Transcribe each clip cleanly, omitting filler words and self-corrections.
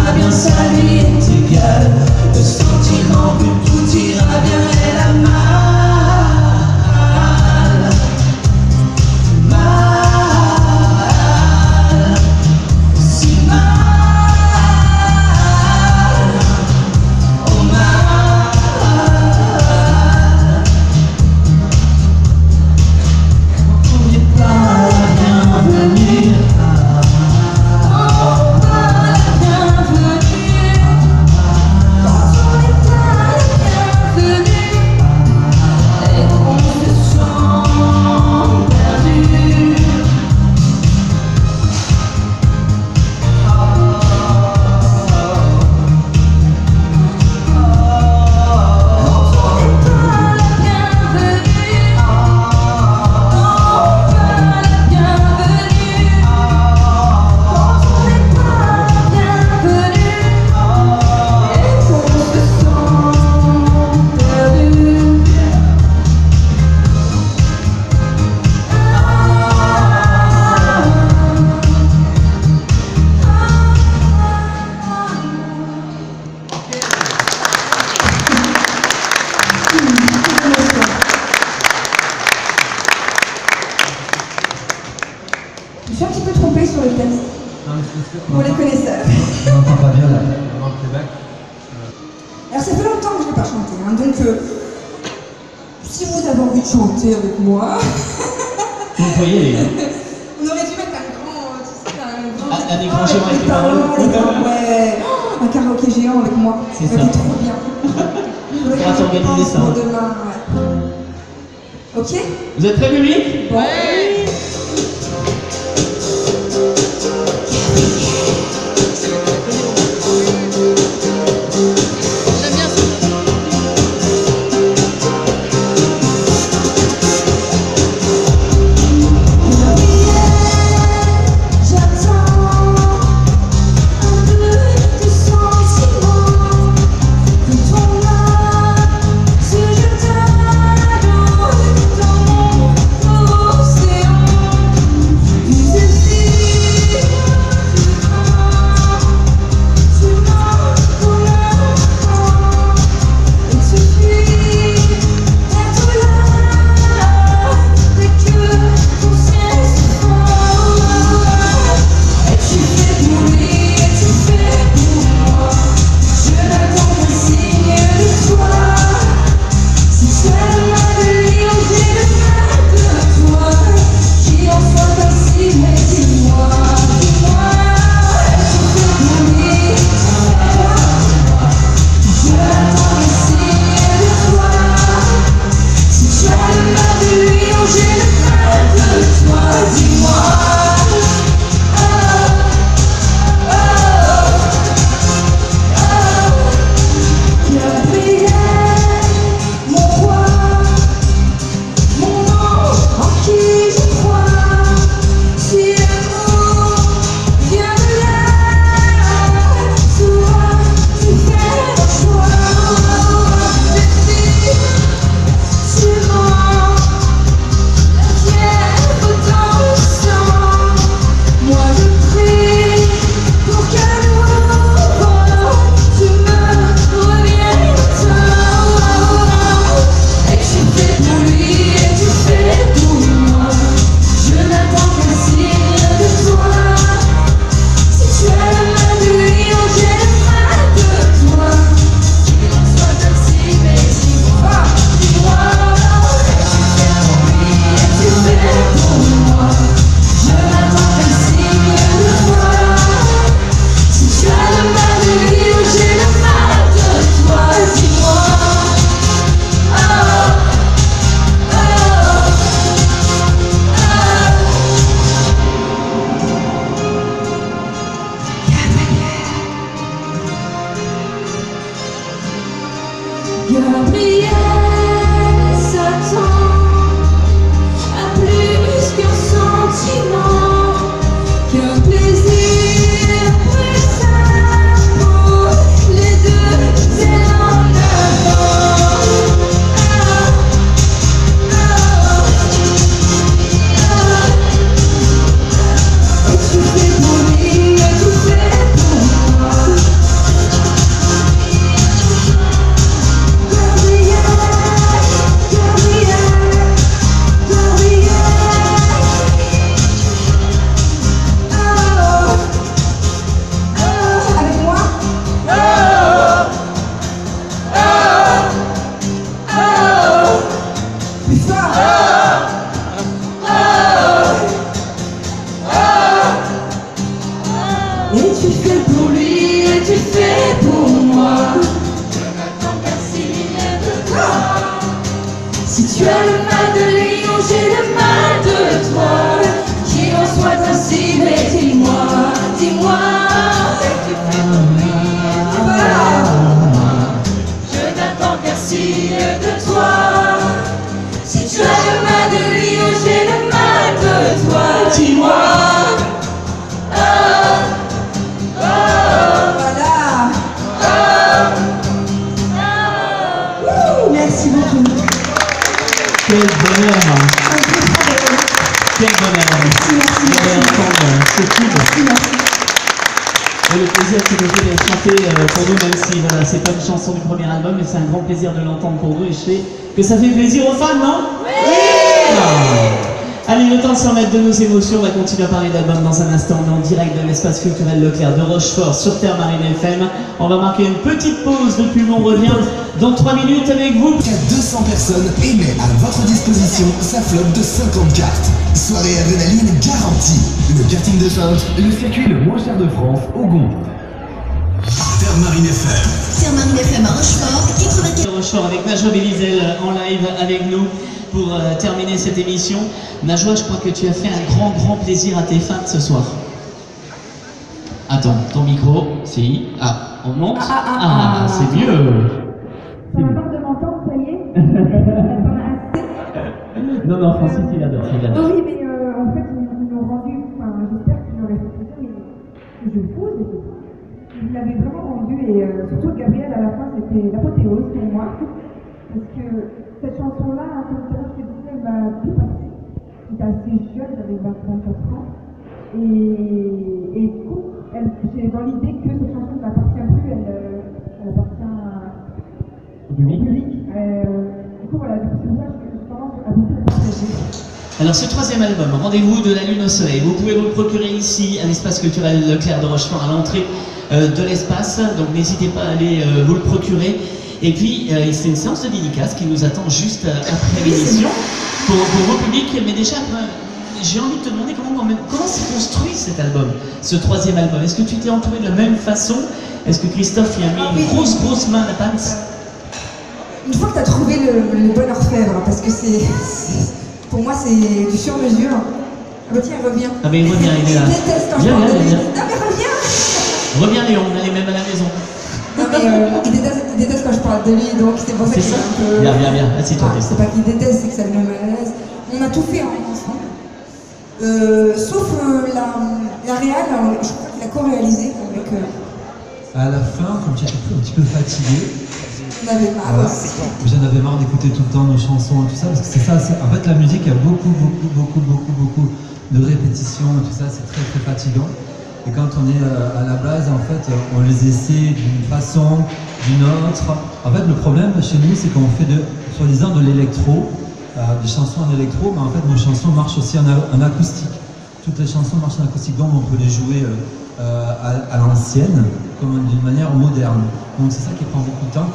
ira bien, ça lui est égal. Le sentiment que tout ira bien, elle a mal. Mal, si mal, oh mal. On n'est pas la bienvenue. Oh, pas la bienvenue. Quand on n'est pas la bienvenue et qu'on se sent perdu. Je suis un petit peu trompée sur le texte, pour les connaisseurs. On n'entend pas bien là. Avant le playback. Alors ça fait longtemps que je n'ai pas chanté, hein, donc si vous avez envie de chanter avec moi, Vous voyez les gars. on aurait dû mettre un grand, tu sais, Un écran géant avec les paroles. Ouais, un karaoké géant avec moi. C'est Ça ça. va être trop bien. Faudra s'organiser ça. Pour demain, ouais. Ok? Vous êtes prêts, public? Ouais. Se jeta dans mon océan. tu fais pour lui et tu fais pour moi. Je n'attends qu'un signe de toi. Si tu as le mal de lui ou j'ai le mal de toi, qu'il en soit ainsi, mais dis-moi, dis-moi. Je n'attends qu'un signe de toi. Si tu as le mal de lui ou j'ai le mal de toi, dis-moi. Voilà. Merci beaucoup. Quel bonheur! Quel bonheur! Ce tube. Et le plaisir que nous fait d'être chanté pour nous, même si voilà, c'est pas une chanson du premier album, mais c'est un grand plaisir de l'entendre pour nous et je sais que ça fait plaisir aux fans, non? Oui! Allez, le temps de se remettre de nos émotions, on va continuer à parler d'album dans un instant. On est en direct de l'espace culturel Leclerc de Rochefort sur Terre Marine FM. On va marquer une petite pause depuis le on revient dans 3 minutes avec vous. Jusqu'à 200 personnes et met à votre disposition sa flotte de 50 cartes. Soirée adrénaline garantie. Le karting de Sainte, le circuit le moins cher de France, au Gon. Terre Marine FM. Terre Marine FM à Rochefort, 95. Rochefort avec Najwa Bélizel en live avec nous pour terminer cette émission. Najwa, je crois que tu as fait un grand plaisir à tes fans ce soir. Attends, ton micro, si. Ah, on monte. C'est mieux. Ça va pas de m'entendre, ça y est. Non, Francis, il adore. Oui, mais en fait, ils m'ont rendu, j'espère que je l'aurais fait ça, mais je pose et tout. Vous l'avez vraiment rendu, et surtout Gabriel, à la fin, c'était l'apothéose pour moi. Parce que cette chanson-là, comme tout à l'heure, je te disais, elle m'a plus passé. J'étais assez jeune, j'avais 24 ans. Et du coup, j'ai dans l'idée que cette chanson ne m'appartient plus, elle appartient au public. Du coup, voilà, c'est pour ça que je commence à beaucoup partager. Alors ce troisième album, Rendez-vous de la Lune au Soleil, vous pouvez vous le procurer ici à l'espace culturel Leclerc de Rochefort à l'entrée de l'espace, donc n'hésitez pas à aller vous le procurer. Et puis c'est une séance de dédicace qui nous attend juste après l'émission pour vos publics. Mais déjà, j'ai envie de te demander comment s'est construit cet album, ce troisième album. Est-ce que tu t'es entouré de la même façon? Est-ce que Christophe y a mis une grosse main à la pâte? Une fois que tu as trouvé le bon orfèvre, parce que pour moi c'est du sur-mesure. Ah bah tiens, reviens. Ah mais il revient, il est là. Il déteste quand je parle de lui. Non mais reviens. Reviens Léon, on allait même à la maison. Non mais il déteste quand je parle de lui, donc c'est pour ça C'est qu'il ça. est un peu... Viens, assieds-toi. C'est pas qu'il déteste, c'est que ça le met mal à l'aise. On a tout fait ensemble. Sauf la réal, je crois qu'il a co-réalisé avec... À la fin, comme j'étais un petit peu fatigué, On avait marre voilà, aussi. j'en avais marre d'écouter tout le temps nos chansons et tout ça, parce que c'est ça, en fait la musique, il y a beaucoup de répétitions et tout ça, c'est très fatigant. Et quand on est à la base, en fait, on les essaie d'une façon, d'une autre. En fait, le problème chez nous, c'est qu'on fait soi-disant de l'électro, des chansons en électro, mais en fait, nos chansons marchent aussi en acoustique. Toutes les chansons marchent en acoustique, donc on peut les jouer à l'ancienne, comme d'une manière moderne. Donc c'est ça qui prend beaucoup de temps,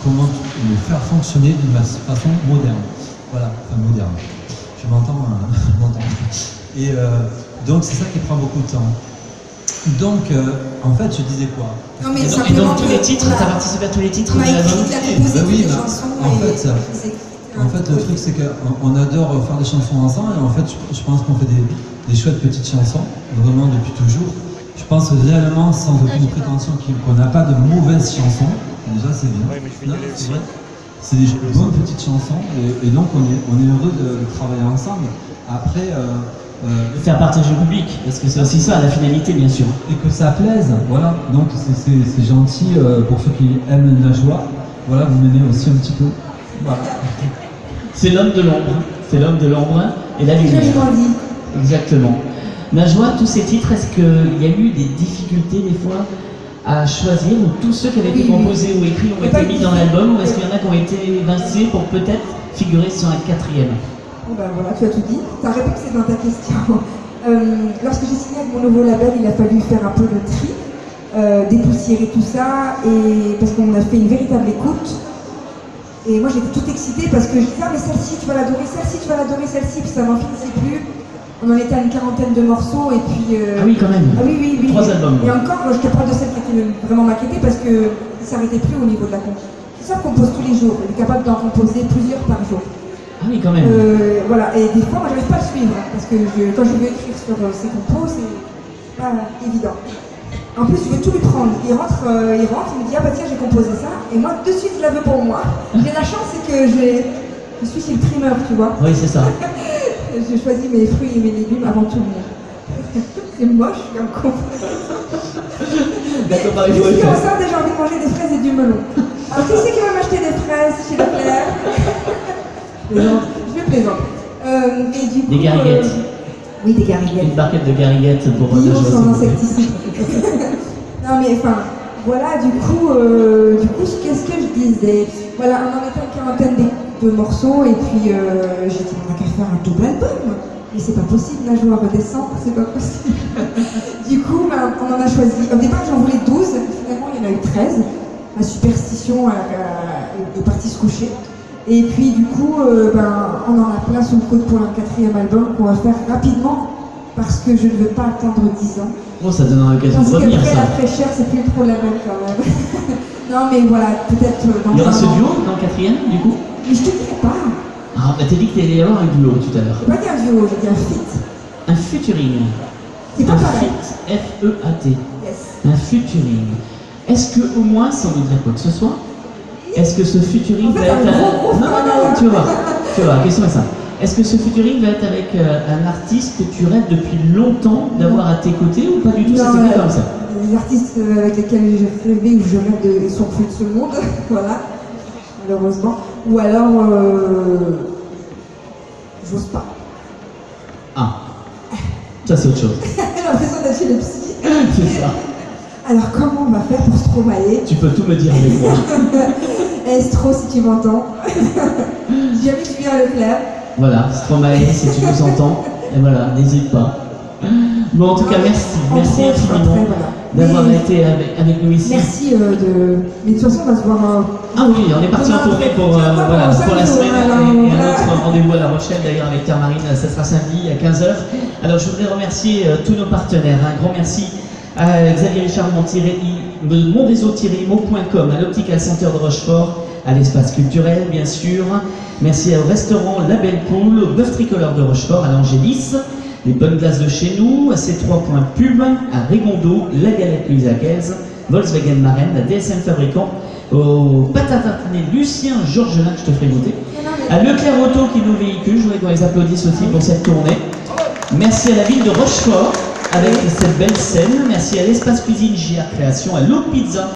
comment le faire fonctionner d'une façon moderne. Voilà, enfin moderne. Je m'entends. Et donc c'est ça qui prend beaucoup de temps. Donc en fait je disais quoi? Non mais Et donc tous les titres, tu as participé à tous les titres on de a l'album? écrit, il a composé Ben oui, toutes les ben, chansons. en fait, le truc c'est qu'on adore faire des chansons ensemble et en fait je pense qu'on fait des chouettes petites chansons, vraiment depuis toujours. Je pense réellement, sans aucune prétention, qu'on n'a pas de mauvaises chansons. Déjà c'est bien. Non, c'est vrai. C'est des bonnes petites chansons et donc on est heureux de travailler ensemble. Après Faire partager au public, parce que c'est aussi ça la finalité bien sûr. et que ça plaise, voilà. Donc c'est gentil pour ceux qui aiment Najwa. Voilà, vous m'aimez aussi un petit peu. Voilà. C'est l'homme de l'ombre, c'est l'homme de l'ombre et la lumière. Joliment dit. Exactement. Najwa, tous ces titres, est-ce qu'il y a eu des difficultés des fois à choisir, ou tous ceux qui avaient été composés ou écrits ont été mis dans l'album, ou est-ce qu'il y en a qui ont été évincés pour peut-être figurer sur un quatrième? Bon ben voilà, tu as tout dit. Ta réponse est dans ta question. Lorsque j'ai signé avec mon nouveau label, il a fallu faire un peu le tri, dépoussiérer tout ça, et parce qu'on a fait une véritable écoute. Et moi j'étais toute excitée parce que je disais ah mais celle-ci tu vas l'adorer, celle-ci tu vas l'adorer, celle-ci, puis ça n'en finissait plus. On en était à une quarantaine de morceaux et puis... Ah oui, quand même. Ah oui. 3 albums. Et encore, je te parle de celle qui était vraiment maquettée parce qu'il ne s'arrêtait plus au niveau de la comp. Ça compose tous les jours, il est capable d'en composer plusieurs par jour. Ah oui, quand même. Voilà, et des fois, moi, j'arrive pas à le suivre, hein, parce que quand je veux écrire sur ses compos, c'est pas évident. En plus, je veux tout lui prendre. Il rentre, il me dit, ah bah tiens, j'ai composé ça, et moi, de suite, je la veux pour moi. J'ai la chance, c'est que je suis chez le primeur, tu vois. Oui, c'est ça. Je choisis mes fruits et mes légumes avant tout le monde. C'est moche comme compo. D'accord, Je suis enceinte et j'ai envie de manger des fraises et du melon. Alors, qui c'est qui va m'acheter des fraises chez Leclerc? Je plaisante. Et du coup, Des gariguettes. oui, des gariguettes. Une barquette de gariguettes pour Bio Joël, sans s'il vous plaît. insecticide. Non mais enfin, voilà, du coup, qu'est-ce que je disais? Voilà, on en était à une quarantaine de morceaux et puis j'ai dit, on n'a qu'à faire un double album. Mais c'est pas possible, là je dois redescendre, c'est pas possible. Du coup, on en a choisi. Au départ, j'en voulais 12, finalement il y en a eu 13. La superstition est partie se coucher. Et puis du coup, on en a plein sous le coude pour un 4e album qu'on va faire rapidement parce que je ne veux pas attendre 10 ans. Oh, ça donnera l'occasion Parce de revenir, qu'après ça. la fraîcheur, c'est plus trop la même quand même. Non mais voilà, peut-être dans Il y aura un ce an. duo dans le 4e, du coup? Mais je te dirai pas. Ah, bah t'as dit qu'il allait y avoir un duo tout à l'heure. J'ai pas dit un duo, j'ai dit un feat. Un featuring. C'est pas Un pareil. feat, F-E-A-T. Yes. Un featuring. Est-ce que au moins ça veut dire quoi que ce soit? Est-ce que ce featuring En fait, va être... un gros Non, tu vas voir. Tu vas voir, la question est ça. Est-ce que ce featuring va être avec un artiste que tu rêves depuis longtemps d'avoir à tes côtés ou pas du tout? Ça s'est fait comme ça. Les artistes avec lesquels j'ai rêvé ou je rêve sont plus de ce monde, voilà, malheureusement. Ou alors, j'ose pas. Ah, ça c'est autre chose. J'ai l'impression d'être chez le psy. C'est ça. Alors comment on va faire pour Stromae? Tu peux tout me dire avec moi. Estro, si tu m'entends. Si jamais tu viens à Leclerc. Voilà, Stromae, si tu nous entends, et voilà, n'hésite pas. Bon, en tout cas, merci infiniment d'avoir été avec nous ici. Merci Mais de toute façon, on va se voir. Ah oui, on est parti en tournée pour la semaine et un autre rendez-vous à La Rochelle, d'ailleurs avec Terre Marine, ça sera samedi à 15h. Alors je voudrais remercier tous nos partenaires, un grand merci à Xavier Richard monréseau-imo.com, à l'Optical Center de Rochefort, à l'espace culturel bien sûr. Merci au restaurant La Belle Poule, au bœuf tricolore de Rochefort, à l'Angélis, les bonnes glaces de chez nous, à C3 Pub, à Régondo, la Galette Luisacaise, Volkswagen Marraine, la DSM Fabricant, au Patatartiné Lucien Georgelin que je te ferai goûter, à Leclerc Auto qui nous véhicule, je voudrais qu'on les applaudisse aussi pour cette tournée. Merci à la ville de Rochefort avec cette belle scène, merci à l'espace cuisine JR Création, à l'eau Pizza.